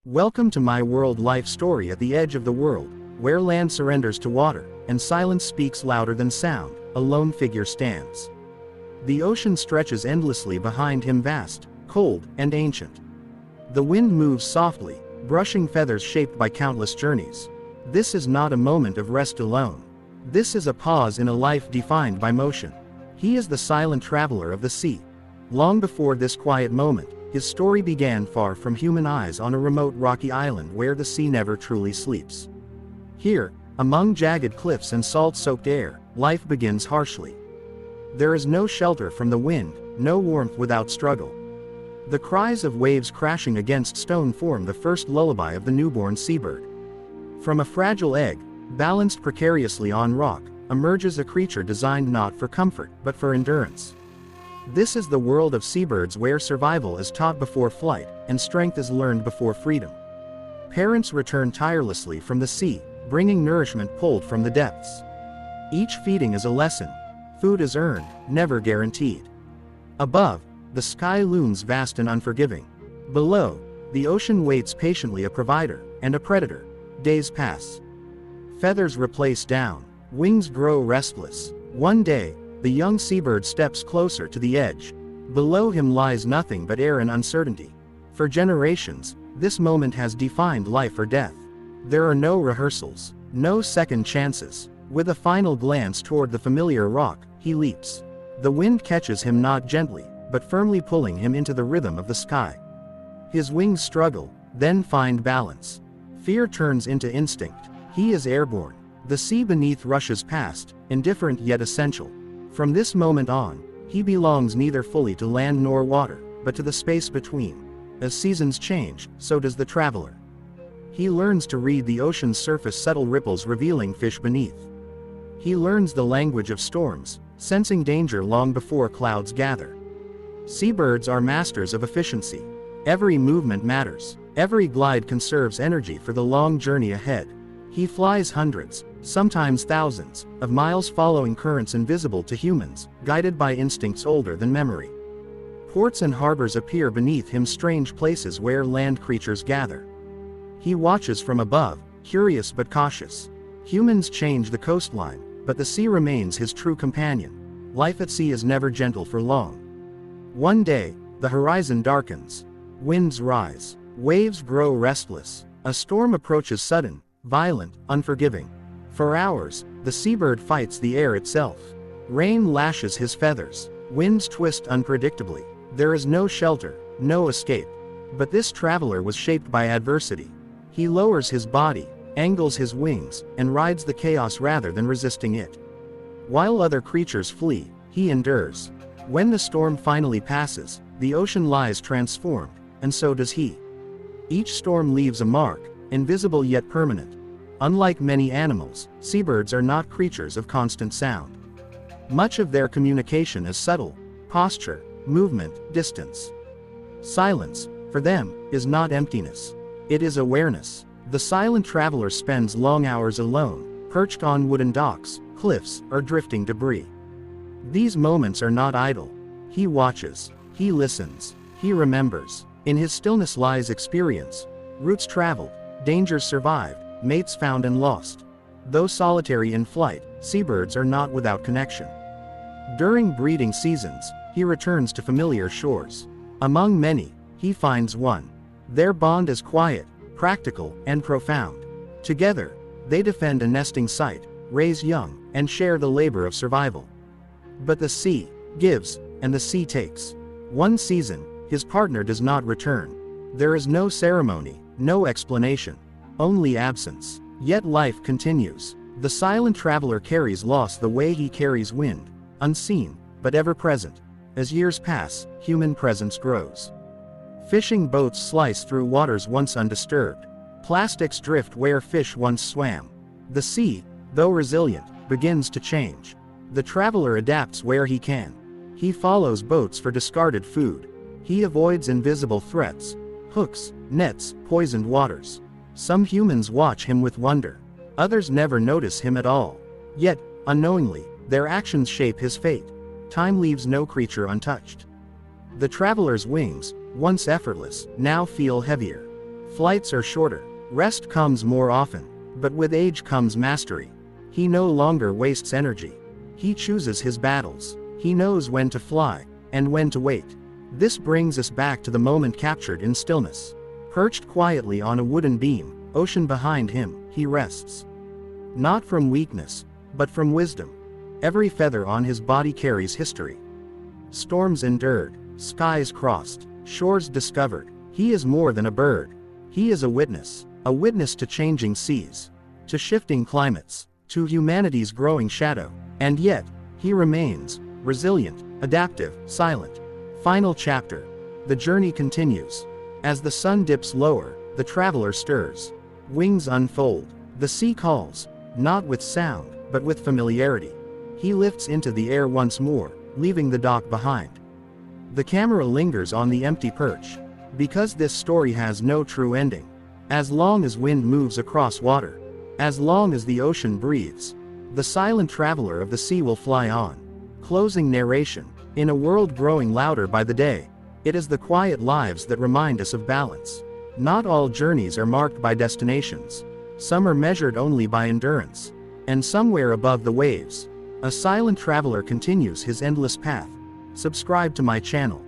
Welcome to my world life story at the edge of the world, where land surrenders to water, and silence speaks louder than sound. A lone figure stands. The ocean stretches endlessly behind him, vast, cold, and ancient. The wind moves softly, brushing feathers shaped by countless journeys. This is not a moment of rest alone. This is a pause in a life defined by motion. He is the silent traveler of the sea. Long before this quiet moment, his story began far from human eyes on a remote rocky island where the sea never truly sleeps. Here, among jagged cliffs and salt-soaked air, life begins harshly. There is no shelter from the wind, no warmth without struggle. The cries of waves crashing against stone form the first lullaby of the newborn seabird. From a fragile egg, balanced precariously on rock, emerges a creature designed not for comfort, but for endurance. This is the world of seabirds, where survival is taught before flight, and strength is learned before freedom. Parents return tirelessly from the sea, bringing nourishment pulled from the depths. Each feeding is a lesson. Food is earned, never guaranteed. Above, the sky looms vast and unforgiving. Below, the ocean waits patiently, a provider and a predator. Days pass. Feathers replace down. Wings grow restless. One day, the young seabird steps closer to the edge. Below him lies nothing but air and uncertainty. For generations, this moment has defined life or death. There are no rehearsals, no second chances. With a final glance toward the familiar rock, he leaps. The wind catches him, not gently, but firmly, pulling him into the rhythm of the sky. His wings struggle, then find balance. Fear turns into instinct. He is airborne. The sea beneath rushes past, indifferent yet essential. From this moment on, he belongs neither fully to land nor water, but to the space between. As seasons change, so does the traveler. He learns to read the ocean's surface, subtle ripples revealing fish beneath. He learns the language of storms, sensing danger long before clouds gather. Seabirds are masters of efficiency. Every movement matters. Every glide conserves energy for the long journey ahead. He flies hundreds, sometimes thousands, of miles, following currents invisible to humans, guided by instincts older than memory. Ports and harbors appear beneath him, strange places where land creatures gather. He watches from above, curious but cautious. Humans change the coastline, but the sea remains his true companion. Life at sea is never gentle for long. One day, the horizon darkens. Winds rise. Waves grow restless. A storm approaches, sudden, violent, unforgiving. For hours, the seabird fights the air itself. Rain lashes his feathers. Winds twist unpredictably. There is no shelter, no escape. But this traveler was shaped by adversity. He lowers his body, angles his wings, and rides the chaos rather than resisting it. While other creatures flee, he endures. When the storm finally passes, the ocean lies transformed, and so does he. Each storm leaves a mark, invisible yet permanent. Unlike many animals, seabirds are not creatures of constant sound. Much of their communication is subtle: posture, movement, distance. Silence, for them, is not emptiness. It is awareness. The silent traveler spends long hours alone, perched on wooden docks, cliffs, or drifting debris. These moments are not idle. He watches, he listens, he remembers. In his stillness lies experience. Routes traveled, dangers survived, mates found and lost. Though solitary in flight, seabirds are not without connection. During breeding seasons, he returns to familiar shores. Among many, he finds one. Their bond is quiet, practical, and profound. Together, they defend a nesting site, raise young, and share the labor of survival. But the sea gives, and the sea takes. One season, his partner does not return. There is no ceremony, no explanation, only absence. Yet life continues. The silent traveler carries loss the way he carries wind, unseen, but ever present. As years pass, human presence grows. Fishing boats slice through waters once undisturbed. Plastics drift where fish once swam. The sea, though resilient, begins to change. The traveler adapts where he can. He follows boats for discarded food. He avoids invisible threats: hooks, nets, poisoned waters. Some humans watch him with wonder. Others never notice him at all. Yet, unknowingly, their actions shape his fate. Time leaves no creature untouched. The traveler's wings, once effortless, now feel heavier. Flights are shorter. Rest comes more often. But with age comes mastery. He no longer wastes energy. He chooses his battles. He knows when to fly, and when to wait. This brings us back to the moment captured in stillness. Perched quietly on a wooden beam, ocean behind him, he rests. Not from weakness, but from wisdom. Every feather on his body carries history. Storms endured, skies crossed, shores discovered. He is more than a bird. He is a witness to changing seas, to shifting climates, to humanity's growing shadow. And yet, he remains resilient, adaptive, silent. Final chapter. The journey continues. As the sun dips lower, the traveler stirs. Wings unfold. The sea calls, not with sound, but with familiarity. He lifts into the air once more, leaving the dock behind. The camera lingers on the empty perch, because this story has no true ending. As long as wind moves across water, as long as the ocean breathes, the silent traveler of the sea will fly on. Closing narration. In a world growing louder by the day, it is the quiet lives that remind us of balance. Not all journeys are marked by destinations. Some are measured only by endurance. And somewhere above the waves, a silent traveler continues his endless path. Subscribe to my channel.